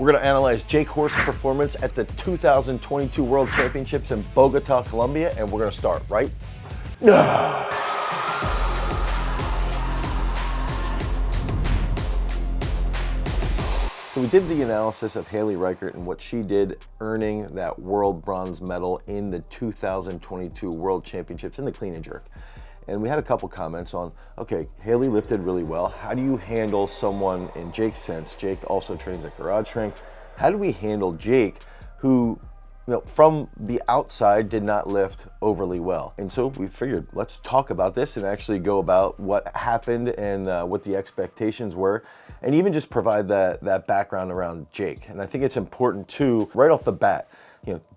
We're going to analyze Jake Horst's performance at the 2022 World Championships in Bogota, Colombia, and we're going to start right now. So we did the analysis of Haley Reichert and what she did earning that world bronze medal in the 2022 World Championships in the clean and jerk. And we had a couple comments on, okay, Haley lifted really well. How do you handle someone in Jake's sense? Jake also trains at Garage Strength. How do we handle Jake, who, from the outside did not lift overly well? And so we figured, let's talk about this and actually go about what happened and what the expectations were, and even just provide that background around Jake. And I think it's important too, right off the bat,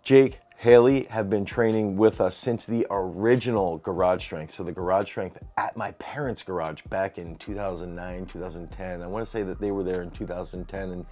Jake, Haley have been training with us since the original Garage Strength. So the Garage Strength at my parents' garage back in 2009, 2010. I want to say that they were there in 2010 and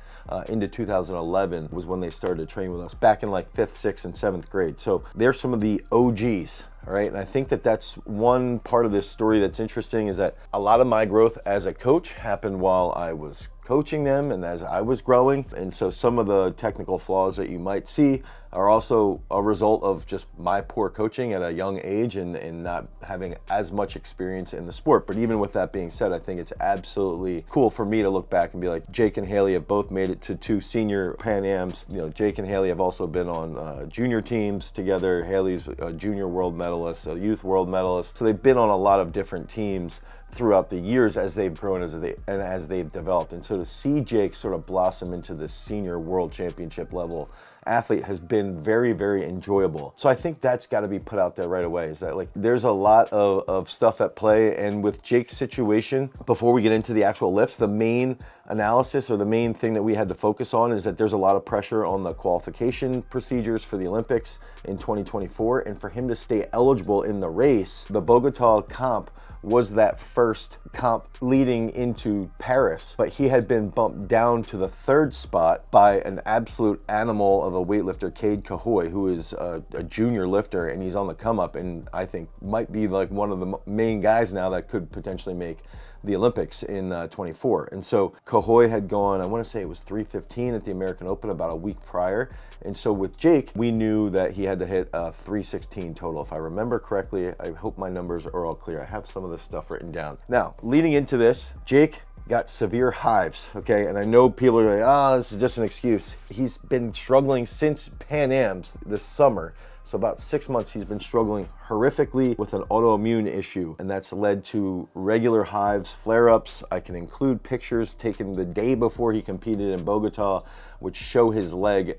into 2011 was when they started training with us back in like 5th, 6th, and 7th grade. So they're some of the OGs. All right, and I think that that's one part of this story that's interesting, is that a lot of my growth as a coach happened while I was coaching them and as I was growing. And so some of the technical flaws that you might see are also a result of just my poor coaching at a young age and not having as much experience in the sport. But even with that being said, I think it's absolutely cool for me to look back and be like, Jake and Haley have both made it to 2 senior Pan Ams. Jake and Haley have also been on junior teams together. Haley's a junior world medalist, a youth world medalist. So they've been on a lot of different teams throughout the years as they've grown as they've developed. And so to see Jake sort of blossom into the senior world championship level athlete has been very, very enjoyable. So I think that's got to be put out there right away, is that there's a lot of stuff at play. And with Jake's situation, before we get into the actual lifts, the main analysis or the main thing that we had to focus on is that there's a lot of pressure on the qualification procedures for the Olympics in 2024. And for him to stay eligible in the race, the Bogota comp was that first comp leading into Paris, but he had been bumped down to the 3rd spot by an absolute animal of a weightlifter, Cade Cahoy, who is a junior lifter, and he's on the come up, and I think might be like one of the main guys now that could potentially make the Olympics in 24. And so Cahoy had gone, I want to say it was 3:15 at the American Open about a week prior. And so with Jake, we knew that he had to hit a 3:16 total. If I remember correctly, I hope my numbers are all clear. I have some of this stuff written down. Now, leading into this, Jake got severe hives, okay? And I know people are like, this is just an excuse. He's been struggling since Pan Ams this summer. So about 6 months, he's been struggling horrifically with an autoimmune issue, and that's led to regular hives, flare-ups. I can include pictures taken the day before he competed in Bogota, which show his leg.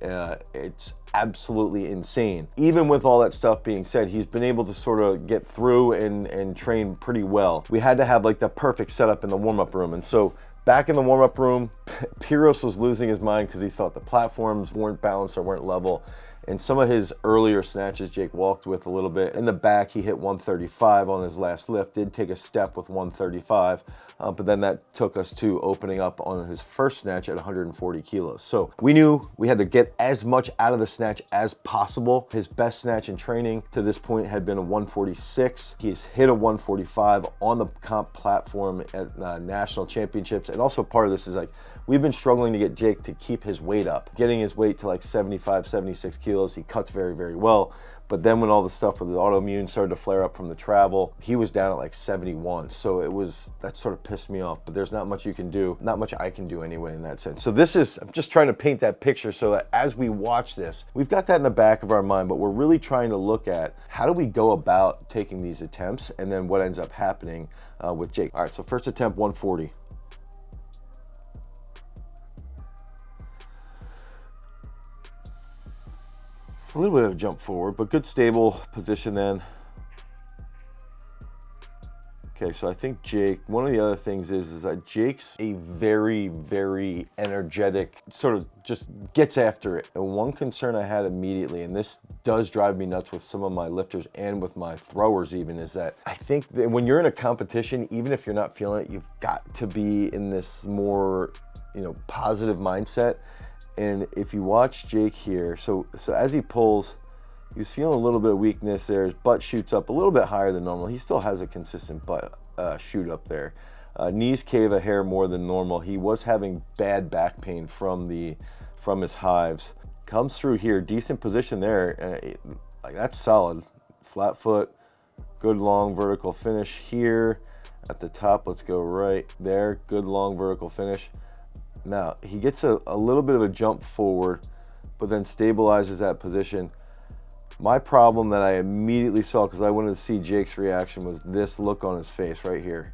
It's absolutely insane. Even with all that stuff being said, he's been able to sort of get through and train pretty well. We had to have the perfect setup in the warm-up room, and so back in the warm-up room, Piros was losing his mind because he thought the platforms weren't balanced or weren't level. And some of his earlier snatches, Jake walked with a little bit. In the back, he hit 135 on his last lift, did take a step with 135, but then that took us to opening up on his first snatch at 140 kilos. So we knew we had to get as much out of the snatch as possible. His best snatch in training to this point had been a 146. He's hit a 145 on the comp platform at national championships. And also part of this is we've been struggling to get Jake to keep his weight up, getting his weight to 75, 76 kilos. He cuts very, very well. But then when all the stuff with the autoimmune started to flare up from the travel, he was down at 71. So that sort of pissed me off, but there's not much you can do, not much I can do anyway in that sense. So I'm just trying to paint that picture so that as we watch this, we've got that in the back of our mind, but we're really trying to look at how do we go about taking these attempts and then what ends up happening with Jake. All right, so first attempt, 140. A little bit of a jump forward, but good stable position then. Okay, so I think Jake, one of the other things is that Jake's a very, very energetic, sort of just gets after it. And one concern I had immediately, and this does drive me nuts with some of my lifters and with my throwers even, is that I think that when you're in a competition, even if you're not feeling it, you've got to be in this more, positive mindset. And if you watch Jake here, so as he pulls, he was feeling a little bit of weakness there. His butt shoots up a little bit higher than normal. He still has a consistent butt shoot up Knees cave a hair more than normal. He was having bad back pain from the from his hives. Comes through here, decent position there. Like that's solid. Flat foot, good long vertical finish here at the top. Let's go right there. Good long vertical finish. Now he gets a little bit of a jump forward, but then stabilizes that position. My problem that I immediately saw, because I wanted to see Jake's reaction, was this look on his face right here.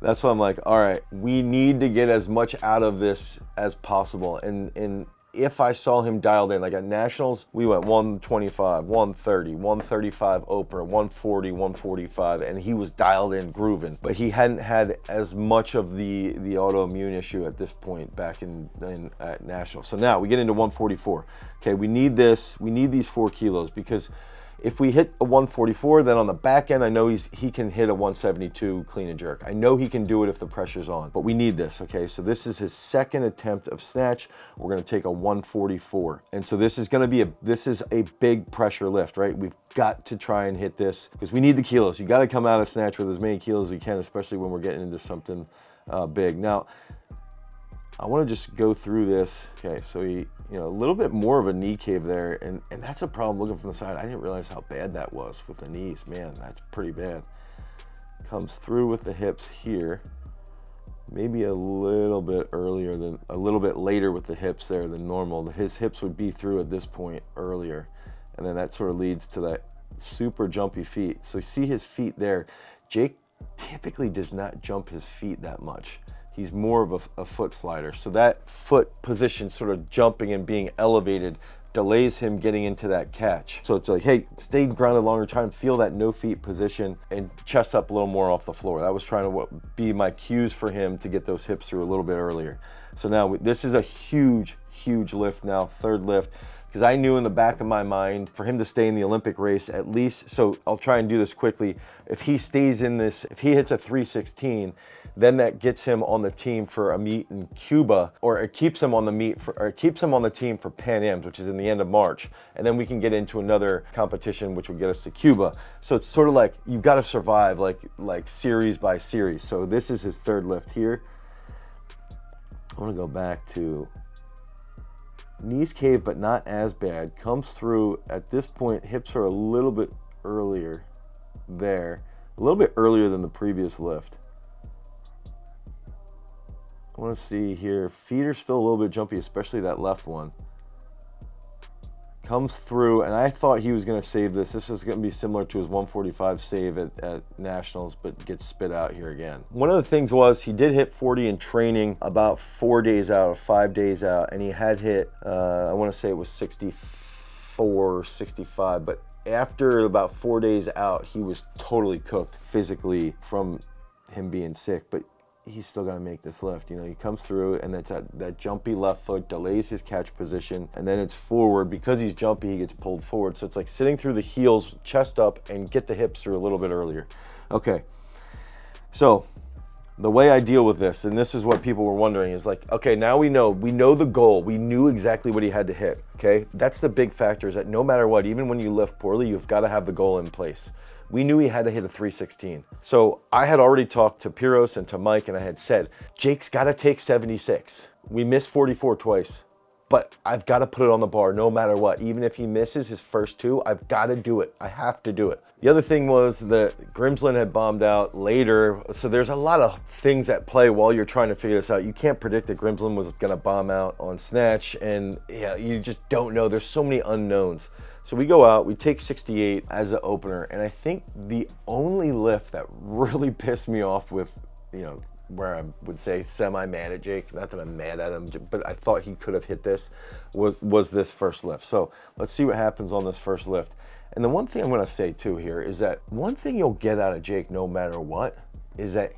That's why I'm like, all right, we need to get as much out of this as possible. And if I saw him dialed in, like at Nationals, we went 125, 130, 135 opener, 140, 145, and he was dialed in, grooving. But he hadn't had as much of the autoimmune issue at this point back at Nationals. So now we get into 144. Okay, we need this. We need these 4 kilos, because if we hit a 144, then on the back end, I know he can hit a 172 clean and jerk. I know he can do it if the pressure's on, but we need this, okay? So this is his second attempt of snatch. We're gonna take a 144. And so this is gonna be this is a big pressure lift, right? We've got to try and hit this because we need the kilos. You gotta come out of snatch with as many kilos as you can, especially when we're getting into something big. Now, I want to just go through this. Okay, so he, a little bit more of a knee cave there, and that's a problem looking from the side. I didn't realize how bad that was with the knees. Man, that's pretty bad. Comes through with the hips here. Maybe a little bit later with the hips there than normal. His hips would be through at this point earlier, and then that sort of leads to that super jumpy feet. So you see his feet there. Jake typically does not jump his feet that much. He's more of a foot slider. So that foot position sort of jumping and being elevated delays him getting into that catch. So it's like, hey, stay grounded longer, try and feel that no feet position and chest up a little more off the floor. That was trying to be my cues for him to get those hips through a little bit earlier. So now this is a huge, huge lift now, third lift, because I knew in the back of my mind for him to stay in the Olympic race at least, so I'll try and do this quickly. If he stays in this, if he hits a 316, then that gets him on the team for a meet in Cuba, or it keeps him on the team for Pan Am's, which is in the end of March. And then we can get into another competition, which will get us to Cuba. So it's sort of like, you've got to survive like series by series. So this is his third lift here. I want to go back to knees cave, but not as bad. Comes through at this point, hips are a little bit earlier there, a little bit earlier than the previous lift. I want to see here, feet are still a little bit jumpy, especially that left one. Comes through, and I thought he was going to save this. This is going to be similar to his 145 save at Nationals, but gets spit out here again. One of the things was he did hit 40 in training about 4 days out or 5 days out, and he had hit, I want to say it was 64, 65, but after about 4 days out, he was totally cooked physically from him being sick, but he's still got to make this lift. He comes through, and that's that jumpy left foot delays his catch position, and then it's forward. Because he's jumpy, he gets pulled forward. So it's like sitting through the heels, chest up, and get the hips through a little bit earlier. Okay, so the way I deal with this, and this is what people were wondering, is like, okay, now we know the goal. We knew exactly what he had to hit, okay? That's the big factor, is that no matter what, even when you lift poorly, you've got to have the goal in place. We knew he had to hit a 316. So I had already talked to Piros and to Mike, and I had said, Jake's got to take 76. We missed 44 twice, but I've got to put it on the bar no matter what. Even if he misses his first two, I've got to do it. I have to do it. The other thing was that Grimsland had bombed out later. So there's a lot of things at play while you're trying to figure this out. You can't predict that Grimsland was going to bomb out on Snatch, and yeah, you just don't know. There's so many unknowns. So we go out, we take 68 as an opener, and I think the only lift that really pissed me off with, where I would say semi-mad at Jake, not that I'm mad at him, but I thought he could have hit this, was this first lift. So let's see what happens on this first lift. And the one thing I'm gonna say too here is that one thing you'll get out of Jake no matter what is that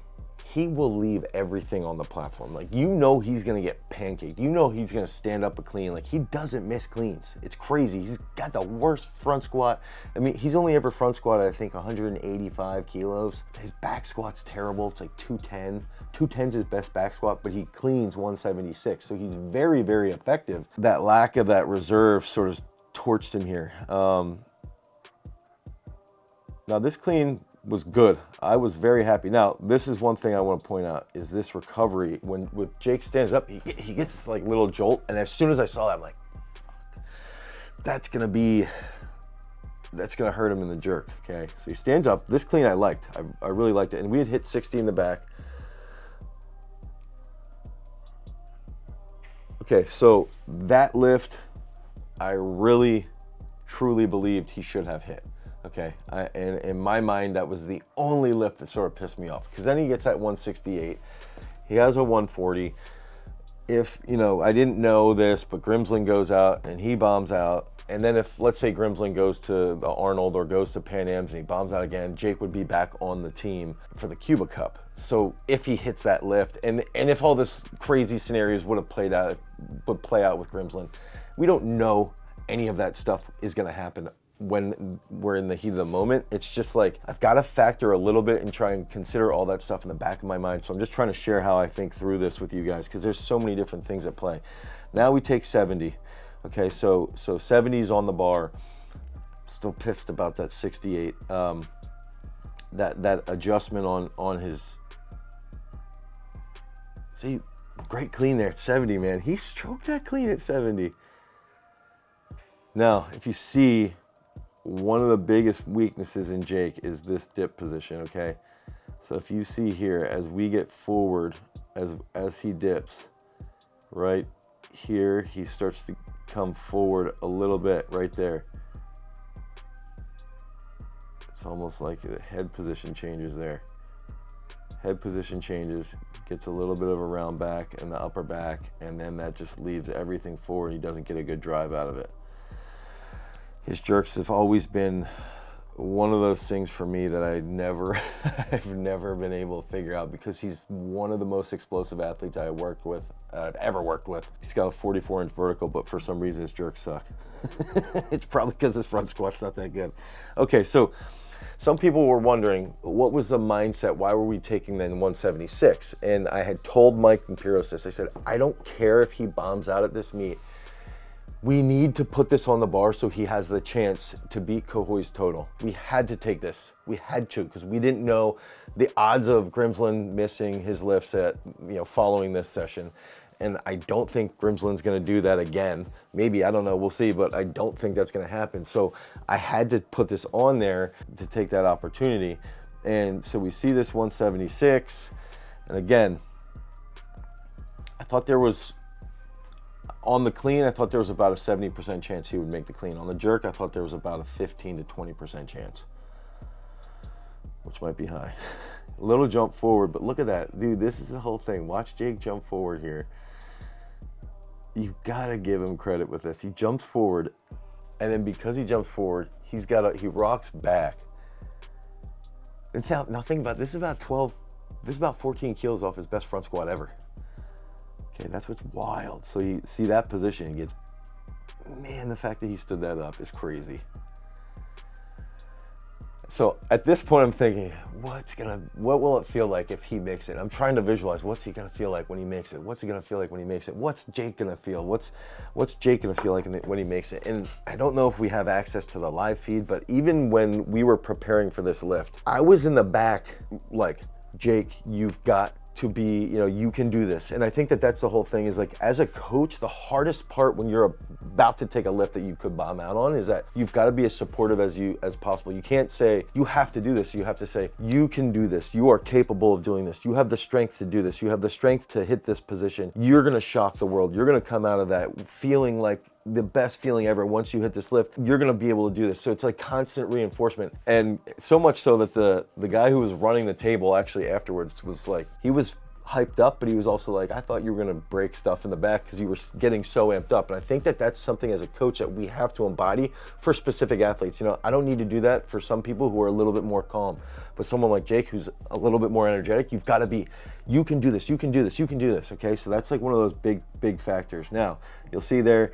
he will leave everything on the platform. Like, he's gonna get pancaked. He's gonna stand up a clean. Like, he doesn't miss cleans. It's crazy. He's got the worst front squat. I mean, he's only ever front squatted, I think, 185 kilos. His back squat's terrible. It's like 210. 210's his best back squat, but he cleans 176. So he's very, very effective. That lack of that reserve sort of torched him here. Now this clean was good. I was very happy. Now, this is one thing I want to point out, is this recovery. When Jake stands up, he gets this like little jolt, and as soon as I saw that, I'm like, that's gonna hurt him in the jerk. Okay, so he stands up. This clean I liked. I really liked it, and we had hit 60 in the back. Okay, so that lift, I really, truly believed he should have hit. Okay, and in my mind, that was the only lift that sort of pissed me off, because then he gets at 168. He has a 140. If, you know, I didn't know this, but Grimsland goes out and he bombs out. And then if, let's say, Grimsland goes to the Arnold or goes to Pan Am's and he bombs out again, Jake would be back on the team for the Cuba Cup. So if he hits that lift, and if all this crazy scenarios would play out with Grimsland, we don't know any of that stuff is going to happen when we're in the heat of the moment. It's just like, I've got to factor a little bit and try and consider all that stuff in the back of my mind. So I'm just trying to share how I think through this with you guys, because there's so many different things at play. Now we take 70. Okay, so 70 is on the bar. Still pissed about that 68. That adjustment on his, see, great clean there at 70, man. He stroked that clean at 70. Now, if you see, one of the biggest weaknesses in Jake is this dip position, okay? So if you see here, as we get forward, as he dips, right here, he starts to come forward a little bit right there. It's almost like the head position changes there. Head position changes, gets a little bit of a round back and the upper back, and then that just leaves everything forward. He doesn't get a good drive out of it. His jerks have always been one of those things for me that I've never been able to figure out, because he's one of the most explosive athletes I've ever worked with. He's got a 44-inch vertical, but for some reason his jerks suck. It's probably because his front squat's not that good. Okay, so some people were wondering, what was the mindset? Why were we taking then 176? And I had told Mike Imperos this. I said, I don't care if he bombs out at this meet. We need to put this on the bar so he has the chance to beat Cohoy's total. We had to take this. We had to, because we didn't know the odds of Grimsland missing his lifts at, following this session. And I don't think Grimsland's going to do that again. Maybe, I don't know, we'll see, but I don't think that's going to happen. So I had to put this on there to take that opportunity. And so we see this 176. And again, I thought there was, on the clean, I thought there was about a 70% chance he would make the clean. On the jerk, I thought there was about a 15 to 20% chance, which might be high. A little jump forward, but look at that. Dude, this is the whole thing. Watch Jake jump forward here. You gotta give him credit with this. He jumps forward, and then because he jumps forward, he rocks back. And now think about this. This is about 14 kilos off his best front squat ever. Okay, that's what's wild. So you see that position, he gets, man, the fact that he stood that up is crazy. So at this point I'm thinking, what will it feel like if he makes it? I'm trying to visualize, what's he gonna feel like when he makes it? What's he gonna feel like when he makes it? What's Jake gonna feel? What's Jake gonna feel like when he makes it? And I don't know if we have access to the live feed, but even when we were preparing for this lift, I was in the back like, Jake, you've got to be, you can do this. And I think that that's the whole thing, is like, as a coach, the hardest part when you're about to take a lift that you could bomb out on is that you've got to be as supportive as possible. You can't say, you have to do this. You have to say, you can do this. You are capable of doing this. You have the strength to do this. You have the strength to hit this position. You're going to shock the world. You're going to come out of that feeling like the best feeling ever. Once you hit this lift, you're going to be able to do this. So it's like constant reinforcement. And so much so that the guy who was running the table actually afterwards was like, he was hyped up, but he was also like, I thought you were going to break stuff in the back because you were getting so amped up. And I think that that's something as a coach that we have to embody for specific athletes. I don't need to do that for some people who are a little bit more calm, but someone like Jake who's a little bit more energetic, you've got to be, you can do this, you can do this, you can do this. Okay, so that's like one of those big factors. Now you'll see there,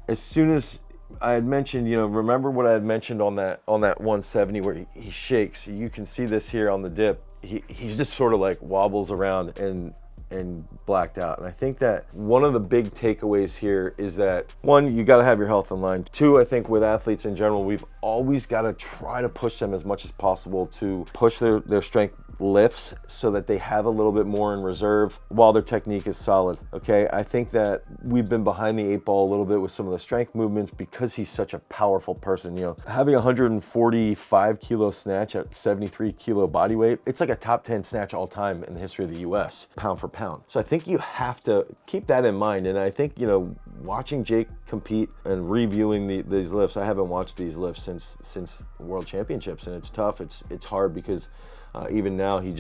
as soon as I had mentioned, remember what I had mentioned on that 170 where he shakes. You can see this here on the dip. He's just sort of like wobbles around, and and blacked out. And I think that one of the big takeaways here is that, one, you got to have your health in line. Two, I think with athletes in general, we've always got to try to push them as much as possible to push their strength lifts so that they have a little bit more in reserve while their technique is solid. Okay, I think that we've been behind the 8 ball a little bit with some of the strength movements because he's such a powerful person. You know, having 145 kilo snatch at 73 kilo body weight, it's like a top 10 snatch all time in the history of the US, pound for pound. So I think you have to keep that in mind. And I think, you know, watching Jake compete and reviewing these lifts, I haven't watched these lifts since World Championships, and it's tough. It's hard because even now he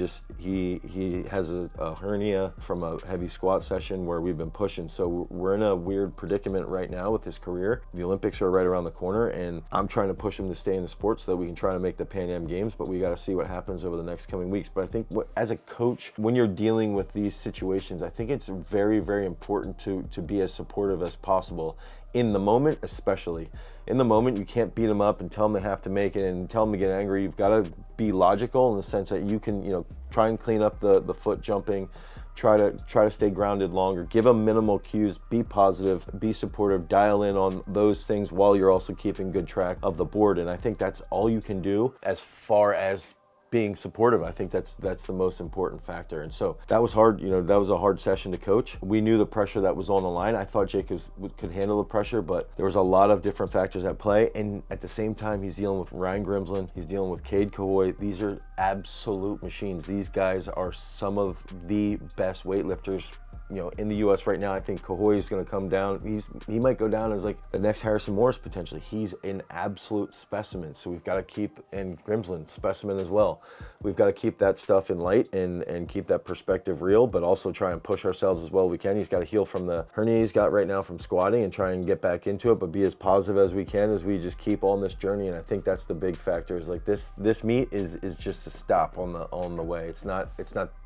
has a hernia from a heavy squat session where we've been pushing. So we're in a weird predicament right now with his career. The Olympics are right around the corner, and I'm trying to push him to stay in the sport so that we can try to make the Pan Am Games, but we got to see what happens over the next coming weeks. But I think as a coach, when you're dealing with these situations, I think it's very, very important to be as supportive as possible. In the moment, especially. In the moment, you can't beat them up and tell them they have to make it and tell them to get angry. You've got to be logical in the sense that you can, you know, try and clean up the foot jumping, try to stay grounded longer, give them minimal cues, be positive, be supportive, dial in on those things while you're also keeping good track of the board. And I think that's all you can do as far as being supportive. I think that's the most important factor. And so that was hard. You know, that was a hard session to coach. We knew the pressure that was on the line. I thought Jake could handle the pressure, but there was a lot of different factors at play. And at the same time, he's dealing with Ryan Grimslin. He's dealing with Cade Cahoy. These are absolute machines. These guys are some of the best weightlifters, you know, in the US right now. I think Cahoy is going to come down. He might go down as like the next Harrison Morris potentially. He's an absolute specimen. So we've got to keep, and Grimslin, specimen as well. We've got to keep that stuff in light and keep that perspective real, but also try and push ourselves as well as we can. He's got to heal from the hernia he's got right now from squatting and try and get back into it, but be as positive as we can as we just keep on this journey. And I think that's the big factor, is like this meet is just a stop on the way. It's not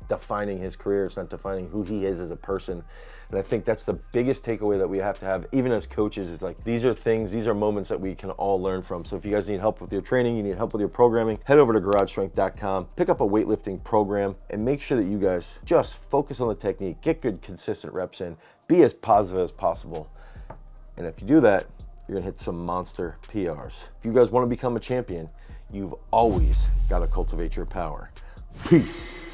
defining his career. It's not defining who he is as a person. And I think that's the biggest takeaway that we have to have, even as coaches, is like, these are moments that we can all learn from. So if you guys need help with your training, you need help with your programming, head over to garagestrength.com, pick up a weightlifting program, and make sure that you guys just focus on the technique, get good, consistent reps in, be as positive as possible. And if you do that, you're gonna hit some monster PRs. If you guys wanna become a champion, you've always gotta cultivate your power. Peace.